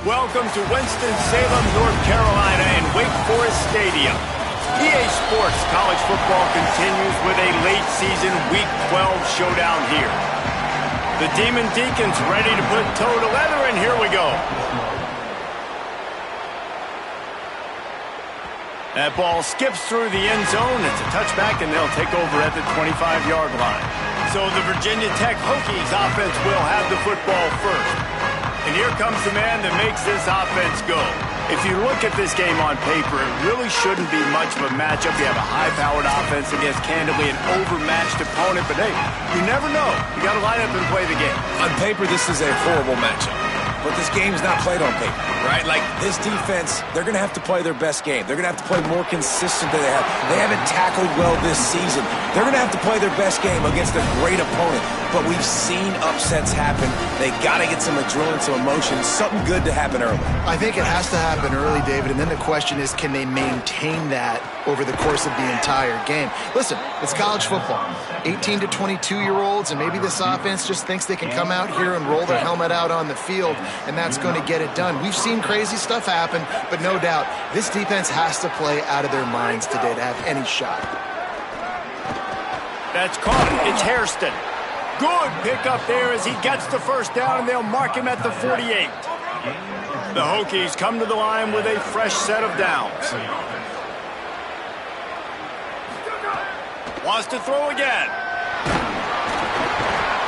Welcome to Winston-Salem, North Carolina and Wake Forest Stadium. EA Sports College Football continues with a late season Week 12 showdown here. The Demon Deacons ready to put toe to leather, and here we go. That ball skips through the end zone. It's a touchback, and they'll take over at the 25-yard line. So the Virginia Tech Hokies offense will have the football first. And here comes the man that makes this offense go. If you look at this game on paper, it really shouldn't be much of a matchup. You have a high-powered offense against, candidly, an overmatched opponent. But, hey, you never know. You got to line up and play the game. On paper, this is a horrible matchup. But this game's not played on paper, right? Like, this defense, they're going to have to play their best game. They're going to have to play more consistent than they have. They haven't tackled well this season. They're going to have to play their best game against a great opponent. But we've seen upsets happen. They got to get some adrenaline, some emotion, something good to happen early. I think it has to happen early, David, and then the question is, can they maintain that over the course of the entire game? Listen, it's college football. 18 to 22-year-olds, and maybe this offense just thinks they can come out here and roll their helmet out on the field, and that's going to get it done. We've seen crazy stuff happen, but no doubt, this defense has to play out of their minds today to have any shot. That's caught. It's Hairston. Good pickup there as he gets the first down, and they'll mark him at the 48. The Hokies come to the line with a fresh set of downs. Wants to throw again.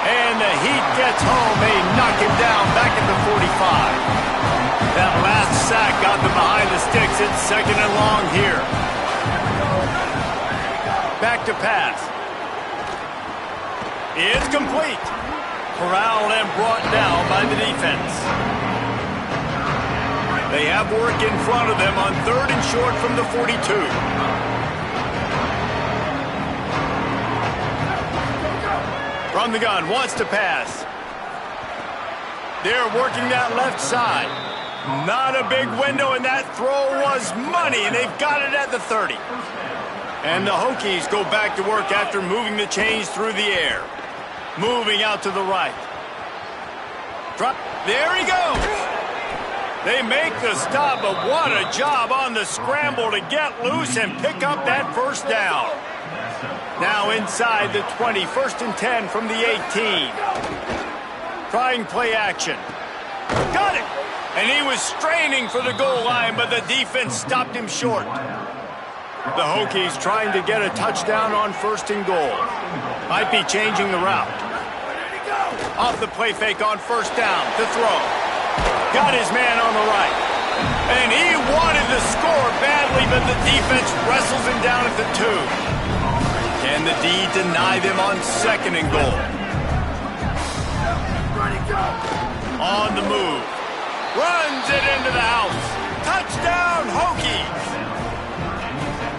And the heat gets home. They knock him down back at the 45. That last sack got them behind the sticks. It's second and long here. Back to pass. It's complete. Corralled and brought down by the defense. They have work in front of them on third and short from the 42. From the gun, wants to pass. They're working that left side. Not a big window, and that throw was money, and they've got it at the 30. And the Hokies go back to work after moving the chains through the air. Moving out to the right. Drop. There he goes. They make the stop, but what a job on the scramble to get loose and pick up that first down. Now inside the 20, first and 10 from the 18. Trying play action. Got it. And he was straining for the goal line, but the defense stopped him short. The Hokies trying to get a touchdown on first and goal. Might be changing the route. Off the play fake on first down to throw. Got his man on the right. And he wanted to score badly, but the defense wrestles him down at the 2. Can the D deny them on second and goal? On the move. Runs it into the house. Touchdown, Hokies!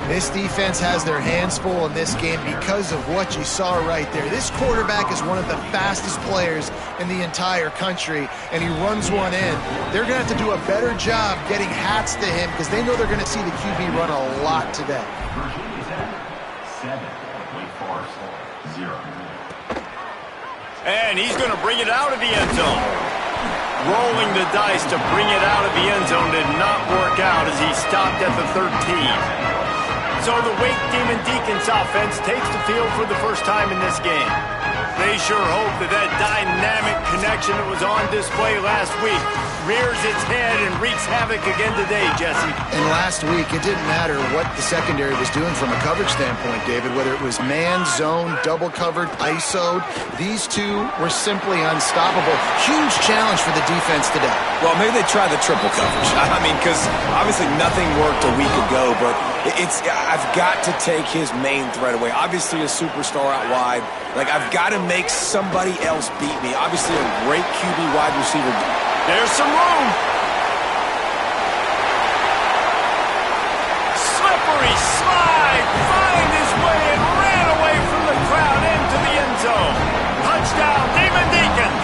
This defense has their hands full in this game because of what you saw right there. This quarterback is one of the fastest players in the entire country, and he runs one in. They're going to have to do a better job getting hats to him because they know they're going to see the QB run a lot today. And he's going to bring it out of the end zone. Rolling the dice to bring it out of the end zone did not work out as he stopped at the 13. So the Wake Demon Deacons offense takes the field for the first time in this game. They sure hope that that dynamic connection that was on display last week rears its head and wreaks havoc again today, Jesse. And last week, it didn't matter what the secondary was doing from a coverage standpoint, David, whether it was man, zone, double covered, ISO'd. These two were simply unstoppable. Huge challenge for the defense today. Well, maybe they try the triple coverage. I mean, because obviously nothing worked a week ago, but I've got to take his main threat away. Obviously a superstar out wide. Like, I've got to make somebody else beat me. Obviously a great QB wide receiver. There's some room. Slippery slide. Find his way and ran away from the crowd into the end zone. Touchdown, Demon Deacons.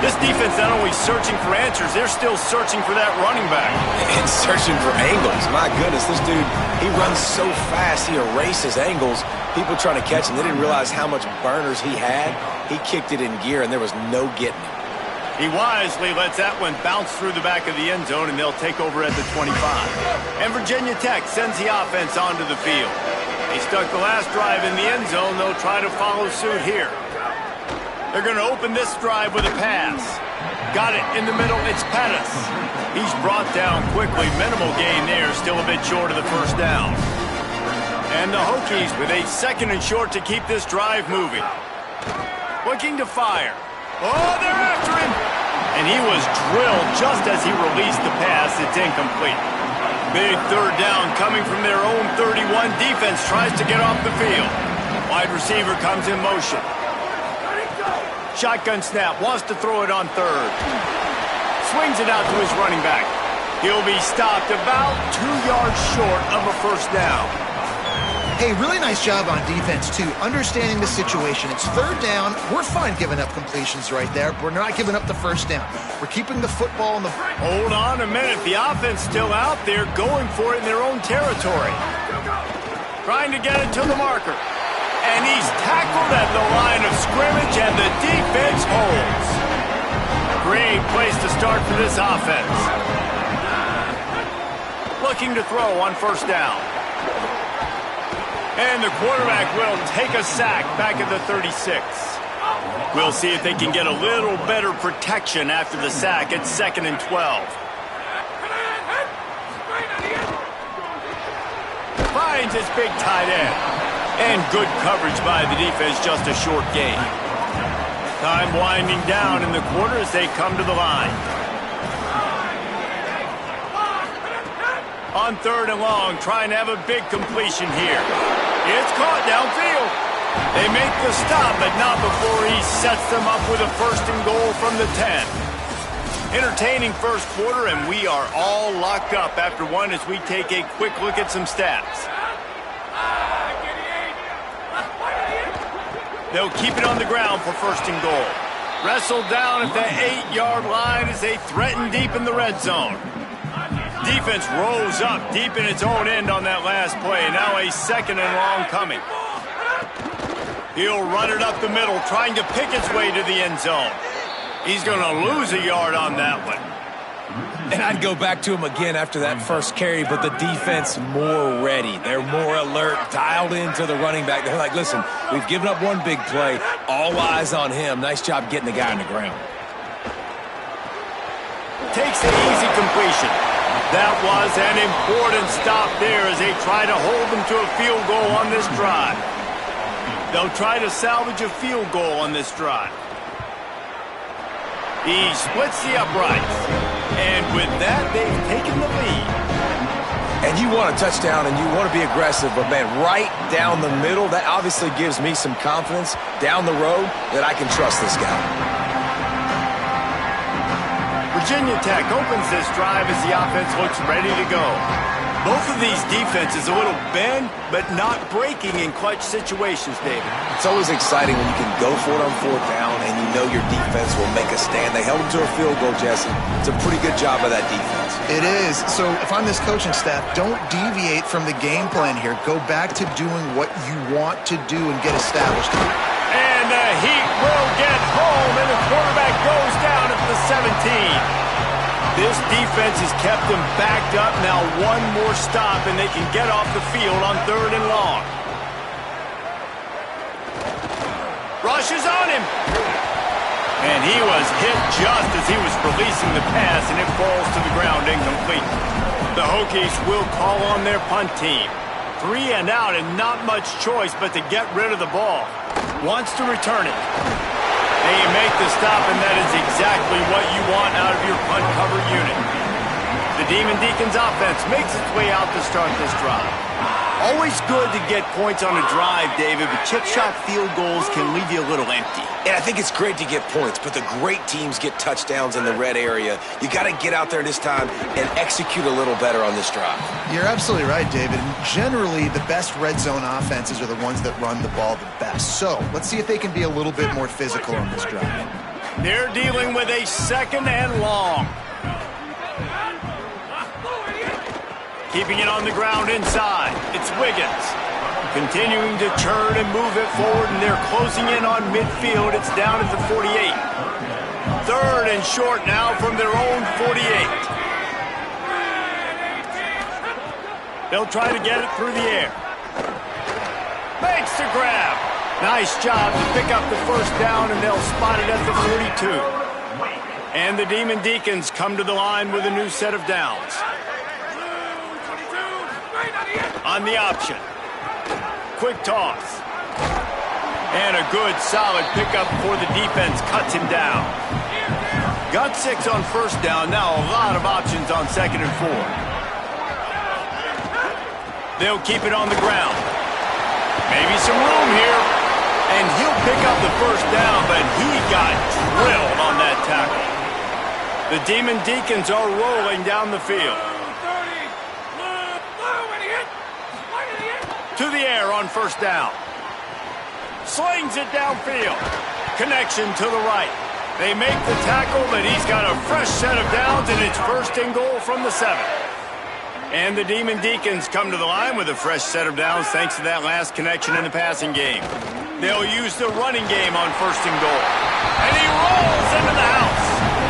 This defense not only searching for answers, they're still searching for that running back. And searching for angles. My goodness, this dude, he runs so fast, he erases angles. People trying to catch him, they didn't realize how much burners he had. He kicked it in gear, and there was no getting him. He wisely lets that one bounce through the back of the end zone, and they'll take over at the 25. And Virginia Tech sends the offense onto the field. They stuck the last drive in the end zone. They'll try to follow suit here. They're going to open this drive with a pass. Got it in the middle. It's Pettis. He's brought down quickly. Minimal gain there. Still a bit short of the first down. And the Hokies with a 2nd and short to keep this drive moving. Looking to fire. Oh, they're after him. And he was drilled just as he released the pass. It's incomplete. Big 3rd down coming from their own 31. Defense tries to get off the field. Wide receiver comes in motion. Shotgun snap. Wants to throw it on 3rd. Swings it out to his running back. He'll be stopped about 2 yards short of a first down. Hey, really nice job on defense, too, understanding the situation. It's 3rd down. We're fine giving up completions right there. We're not giving up the first down. We're keeping the football in the... Hold on a minute. The offense still out there going for it in their own territory. Trying to get it to the marker. And he's tackled at the line of scrimmage, and the defense holds. Great place to start for this offense. Looking to throw on first down. And the quarterback will take a sack back at the 36. We'll see if they can get a little better protection after the sack. It's 2nd and 12. Finds his big tight end. And good coverage by the defense, just a short gain. Time winding down in the quarter as they come to the line. On 3rd and long, trying to have a big completion here. It's caught downfield. They make the stop, but not before he sets them up with a 1st and goal from the 10. Entertaining first quarter, and we are all locked up after one as we take a quick look at some stats. They'll keep it on the ground for 1st and goal. Wrestled down at the 8-yard line as they threaten deep in the red zone. Defense rose up deep in its own end on that last play. Now a 2nd and long coming. He'll run it up the middle, trying to pick its way to the end zone. He's going to lose a yard on that one. And I'd go back to him again after that first carry, but the defense more ready. They're more alert, dialed into the running back. They're like, listen, we've given up one big play. All eyes on him. Nice job getting the guy on the ground. Takes the easy completion. That was an important stop there as they try to hold them to a field goal on this drive. They'll try to salvage a field goal on this drive. He splits the uprights. And with that, they've taken the lead. And you want a touchdown and you want to be aggressive, but man, right down the middle, that obviously gives me some confidence down the road that I can trust this guy. Virginia Tech opens this drive as the offense looks ready to go. Both of these defenses a little bend, but not breaking in clutch situations, David. It's always exciting when you can go for it on 4th down and you know your defense will make a stand. They held them to a field goal, Jesse. It's a pretty good job of that defense. It is. So if I'm this coaching staff, don't deviate from the game plan here. Go back to doing what you want to do and get established. And the Heat will get home, and the quarterback goes down at the 17. This defense has kept them backed up. Now one more stop, and they can get off the field on 3rd and long. Rushes on him. And he was hit just as he was releasing the pass, and it falls to the ground incomplete. The Hokies will call on their punt team. 3 and out, and not much choice but to get rid of the ball. Wants to return it. And you make the stop, and that is exactly what you want out of your punt cover unit. The Demon Deacons offense makes its way out to start this drive. Always good to get points on a drive, David, but chip shot field goals can leave you a little empty. And I think it's great to get points, but the great teams get touchdowns in the red area. You got to get out there this time and execute a little better on this drive. You're absolutely right, David. And generally, the best red zone offenses are the ones that run the ball the best. So let's see if they can be a little bit more physical on this drive. They're dealing with a 2nd and long. Keeping it on the ground inside. It's Wiggins. Continuing to turn and move it forward, and they're closing in on midfield. It's down at the 48. 3rd and short now from their own 48. They'll try to get it through the air. Makes the grab. Nice job to pick up the first down, and they'll spot it at the 42. And the Demon Deacons come to the line with a new set of downs. On the option. Quick toss. And a good, solid pickup before the defense cuts him down. Got 6 on first down. Now a lot of options on 2nd and 4. They'll keep it on the ground. Maybe some room here. And he'll pick up the first down, but he got drilled on that tackle. The Demon Deacons are rolling down the field. To the air on first down. Slings it downfield. Connection to the right. They make the tackle, but he's got a fresh set of downs, and it's 1st and goal from the 7. And the Demon Deacons come to the line with a fresh set of downs thanks to that last connection in the passing game. They'll use the running game on 1st and goal. And he rolls into the house.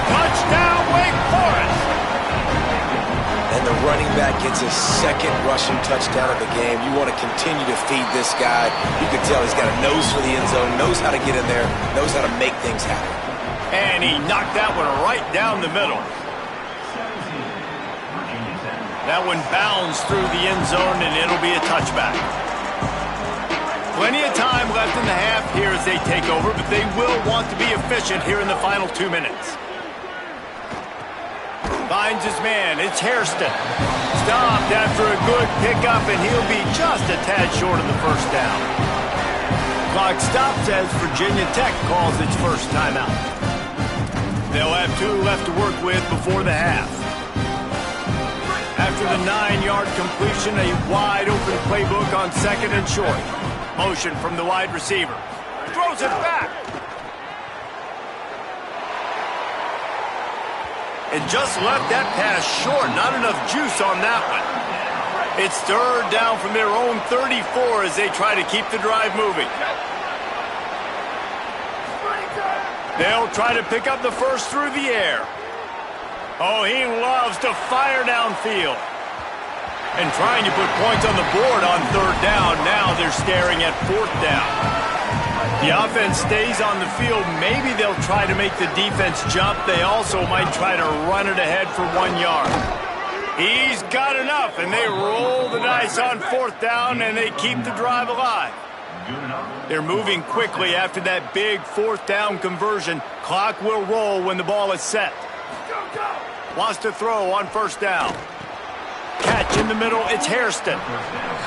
Touchdown, Wake Forest. And the running back gets his 2nd rushing touchdown of the game. You want to continue to feed this guy. You can tell he's got a nose for the end zone, knows how to get in there, knows how to make things happen. And he knocked that one right down the middle. That one bounds through the end zone, and it'll be a touchback. Plenty of time left in the half here as they take over, but they will want to be efficient here in the final 2 minutes. Finds his man. It's Hairston. Stopped after a good pickup, and he'll be just a tad short of the first down. Clock stops as Virginia Tech calls its first timeout. They'll have 2 left to work with before the half. After the 9-yard completion, a wide-open playbook on 2nd and short. Motion from the wide receiver. Throws it back. And just left that pass short. Not enough juice on that one. It's 3rd down from their own 34 as they try to keep the drive moving. They'll try to pick up the first through the air. Oh, he loves to fire downfield. And trying to put points on the board on 3rd down. Now they're staring at 4th down. The offense stays on the field. Maybe they'll try to make the defense jump. They also might try to run it ahead for 1 yard. He's got enough, and they roll the dice on 4th down, and they keep the drive alive. They're moving quickly after that big 4th down conversion. Clock will roll when the ball is set. Wants to throw on 1st down. Catch in the middle, it's Hairston.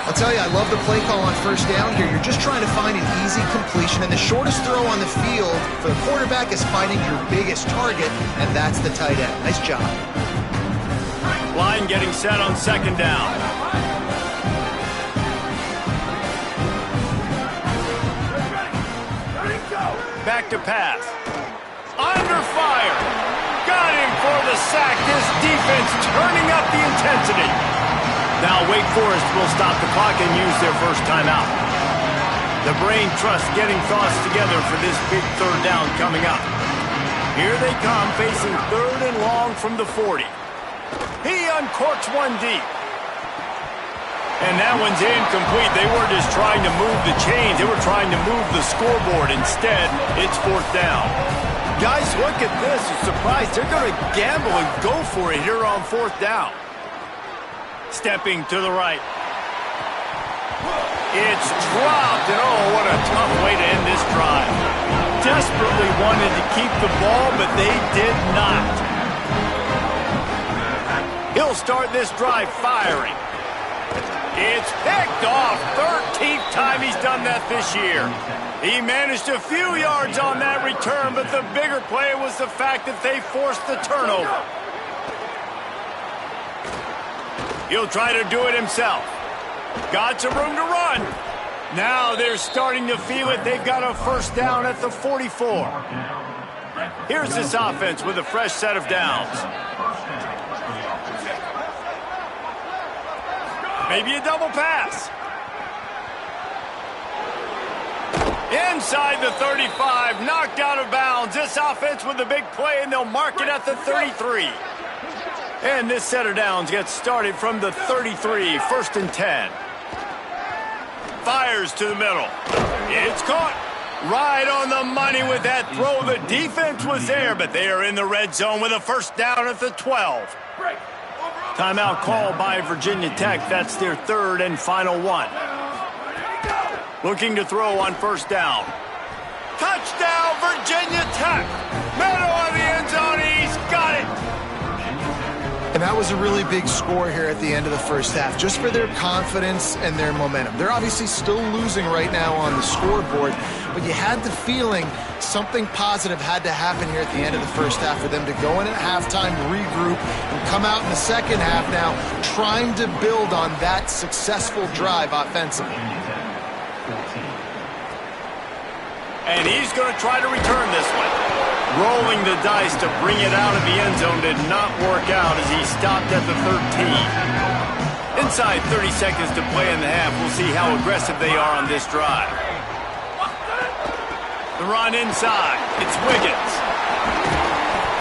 I'll tell you, I love the play call on 1st down here. You're just trying to find an easy completion, and the shortest throw on the field for the quarterback is finding your biggest target, and that's the tight end. Nice job. Line getting set on 2nd down. Back to pass. Under fire. Got him for the sack. This defense turning up the intensity. Now Wake Forest will stop the clock and use their first timeout. The Brain Trust getting thoughts together for this big 3rd down coming up. Here they come, facing 3rd and long from the 40. He uncorks one deep. And that one's incomplete. They weren't just trying to move the chains. They were trying to move the scoreboard. Instead, it's 4th down. Guys, look at this. I'm surprised. They're going to gamble and go for it here on 4th down. Stepping to the right. It's dropped, and oh, what a tough way to end this drive. Desperately wanted to keep the ball, but they did not. He'll start this drive firing. It's picked off. 13th time he's done that this year. He managed a few yards on that return, but the bigger play was the fact that they forced the turnover. He'll try to do it himself. Got some room to run. Now they're starting to feel it. They've got a 1st down at the 44. Here's this offense with a fresh set of downs. Maybe a double pass. Inside the 35, knocked out of bounds. This offense with a big play, and they'll mark it at the 33. And this set of downs gets started from the 33, 1st and 10. Fires to the middle. It's caught. Right on the money with that throw. The defense was there, but they are in the red zone with a 1st down at the 12. Timeout called by Virginia Tech. That's their 3rd and final one. Looking to throw on 1st down. Touchdown, Virginia Tech. Middle of the end zone. He's got it. And that was a really big score here at the end of the 1st half, just for their confidence and their momentum. They're obviously still losing right now on the scoreboard, but you had the feeling something positive had to happen here at the end of the 1st half for them to go in at halftime, regroup, and come out in the 2nd half now trying to build on that successful drive offensively. And he's going to try to return this one. Rolling the dice to bring it out of the end zone did not work out as he stopped at the 13. Inside 30 seconds to play in the half. We'll see how aggressive they are on this drive. The run inside. It's Wiggins.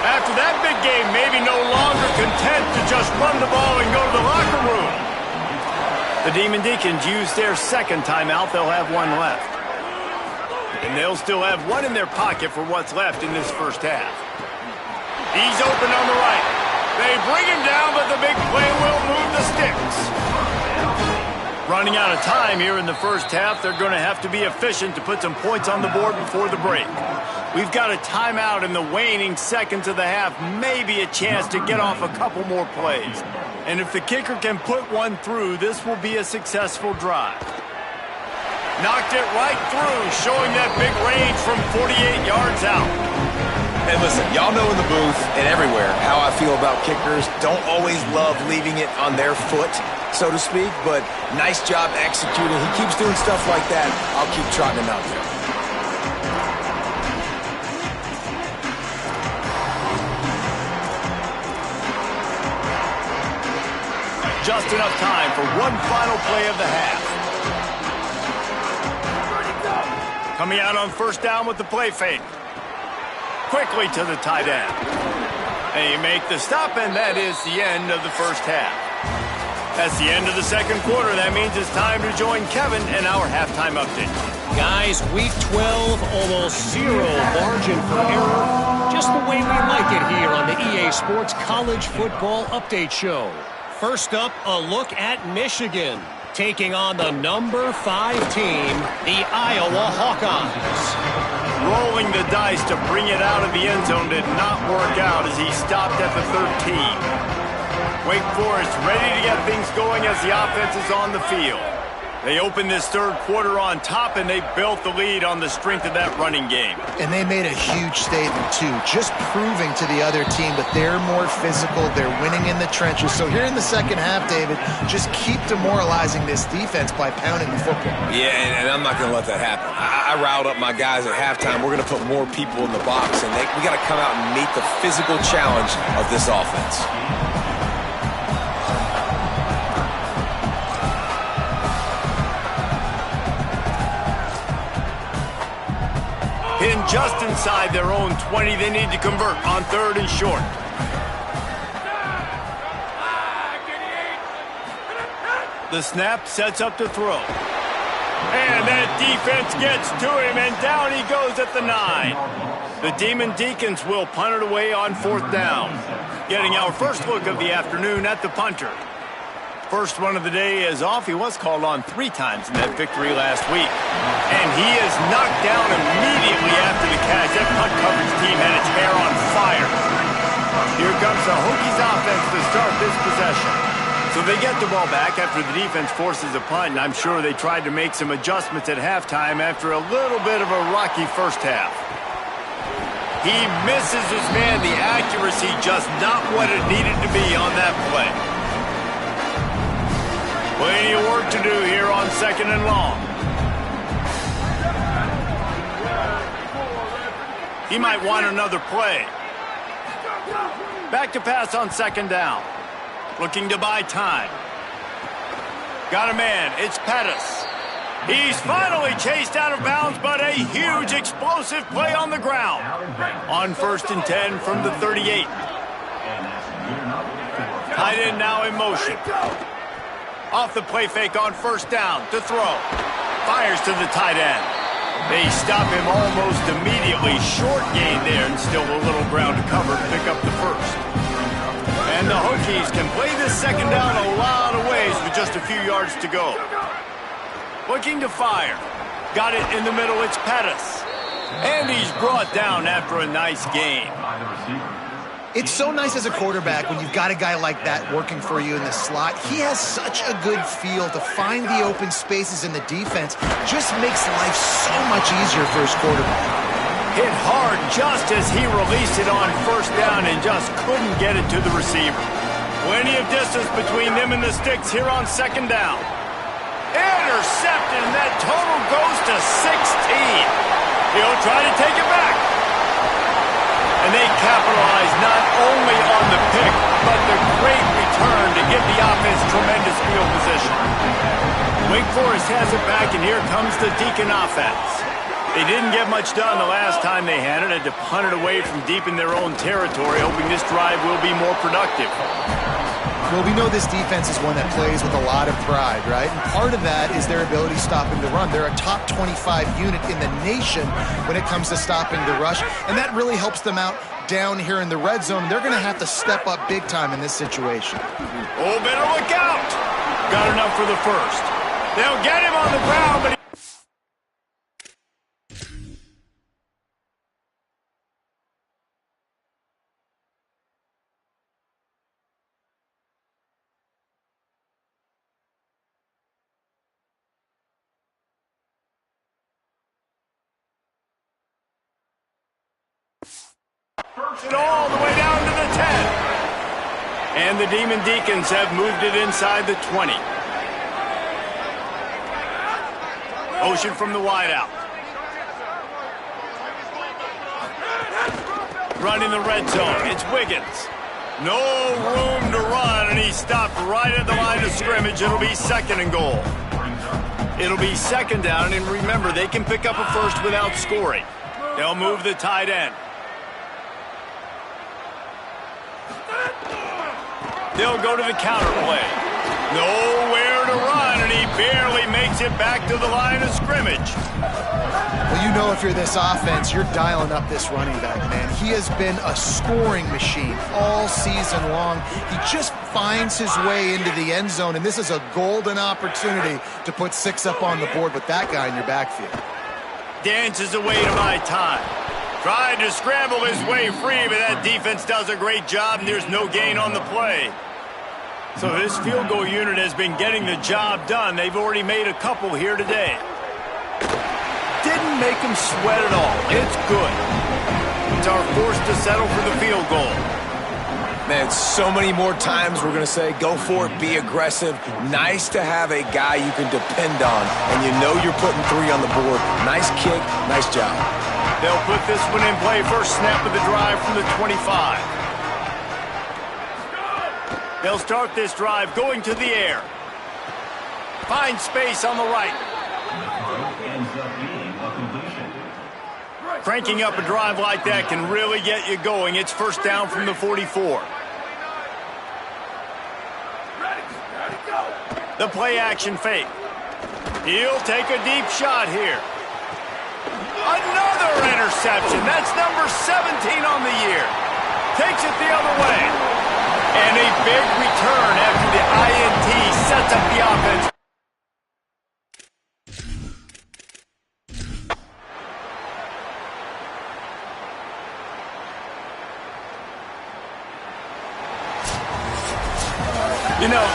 After that big game, maybe no longer content to just run the ball and go to the locker room. The Demon Deacons used their 2nd timeout. They'll have one left. And they'll still have one in their pocket for what's left in this 1st half. He's open on the right. They bring him down, but the big play will move the sticks. Running out of time here in the 1st half, they're going to have to be efficient to put some points on the board before the break. We've got a timeout in the waning seconds of the half, maybe a chance to get off a couple more plays. And if the kicker can put one through, this will be a successful drive. Knocked it right through, showing that big range from 48 yards out. And listen, y'all know in the booth and everywhere how I feel about kickers. Don't always love leaving it on their foot, so to speak, but nice job executing. He keeps doing stuff like that. I'll keep trotting him out there. Just enough time for one final play of the half. Coming out on 1st down with the play fake. Quickly to the tight end. They make the stop, and that is the end of the 1st half. That's the end of the 2nd quarter. That means it's time to join Kevin in our halftime update. Guys, week 12, almost zero margin for error. Just the way we like it here on the EA Sports College Football Update Show. First up, a look at Michigan, taking on the number 5 team, the Iowa Hawkeyes. Rolling the dice to bring it out of the end zone did not work out as he stopped at the 13. Wake Forest ready to get things going as the offense is on the field. They opened this 3rd quarter on top, and they built the lead on the strength of that running game. And they made a huge statement, too, just proving to the other team that they're more physical, they're winning in the trenches. So here in the 2nd half, David, just keep demoralizing this defense by pounding the football. Yeah, and I'm not going to let that happen. I riled up my guys at halftime. We're going to put more people in the box, and we got to come out and meet the physical challenge of this offense. Pinned just inside their own 20, they need to convert on 3rd and short. The snap sets up to throw. And that defense gets to him, and down he goes at the 9. The Demon Deacons will punt it away on 4th down. Getting our first look of the afternoon at the punter. First one of the day is off. He was called on 3 times in that victory last week. And he is knocked down immediately after the catch. That punt coverage team had its hair on fire. Here comes the Hokies offense to start this possession. So they get the ball back after the defense forces a punt, and I'm sure they tried to make some adjustments at halftime after a little bit of a rocky 1st half. He misses his man. The accuracy just not what it needed to be on that play. Plenty of work to do here on 2nd and long. He might want another play. Back to pass on 2nd down. Looking to buy time. Got a man. It's Pettis. He's finally chased out of bounds, but a huge explosive play on the ground. On 1st and 10 from the 38. Tight end now in motion. Off the play fake on 1st down to throw. Fires to the tight end. They stop him almost immediately. Short gain there and still a little ground to cover to pick up the first. And the Hokies can play this 2nd down a lot of ways with just a few yards to go. Looking to fire. Got it in the middle. It's Pettis. And he's brought down after a nice gain. It's so nice as a quarterback when you've got a guy like that working for you in the slot. He has such a good feel to find the open spaces in the defense. Just makes life so much easier for his quarterback. Hit hard just as he released it on 1st down and just couldn't get it to the receiver. Plenty of distance between them and the sticks here on 2nd down. Intercepted, and that total goes to 16. He'll try to take it back. And they capitalize not only on the pick, but the great return to give the offense tremendous field position. Wake Forest has it back, and here comes the Deacon offense. They didn't get much done the last time they had it. Had to punt it away from deep in their own territory, hoping this drive will be more productive. Well, we know this defense is one that plays with a lot of pride, right? And part of that is their ability stopping the run. They're a top 25 unit in the nation when it comes to stopping the rush, and that really helps them out down here in the red zone. They're going to have to step up big time in this situation. Oh, better look out! Got enough for the first. They'll get him on the ground, but it all the way down to the 10. And the Demon Deacons have moved it inside the 20. Motion from the wideout. Running the red zone. It's Wiggins. No room to run, and he stopped right at the line of scrimmage. It'll be 2nd and goal. It'll be 2nd down, and remember, they can pick up a first without scoring. They'll move the tight end. They'll go to the counter play. Nowhere to run, and he barely makes it back to the line of scrimmage. Well, you know if you're this offense, you're dialing up this running back, man. He has been a scoring machine all season long. He just finds his way into the end zone, and this is a golden opportunity to put 6 up on the board with that guy in your backfield. Dances away to my time. Tried to scramble his way free, but that defense does a great job, and there's no gain on the play. So this field goal unit has been getting the job done. They've already made a couple here today. Didn't make them sweat at all. It's good. It's our force to settle for the field goal. Man, so many more times we're going to say, go for it, be aggressive. Nice to have a guy you can depend on, and you know you're putting 3 on the board. Nice kick, nice job. They'll put this one in play. First snap of the drive from the 25. They'll start this drive going to the air. Find space on the right. Cranking up a drive like that can really get you going. It's 1st down from the 44. The play action fake. He'll take a deep shot here. Another interception. That's number 17 on the year. Takes it the other way. And a big return after the INT sets up the offense. You know,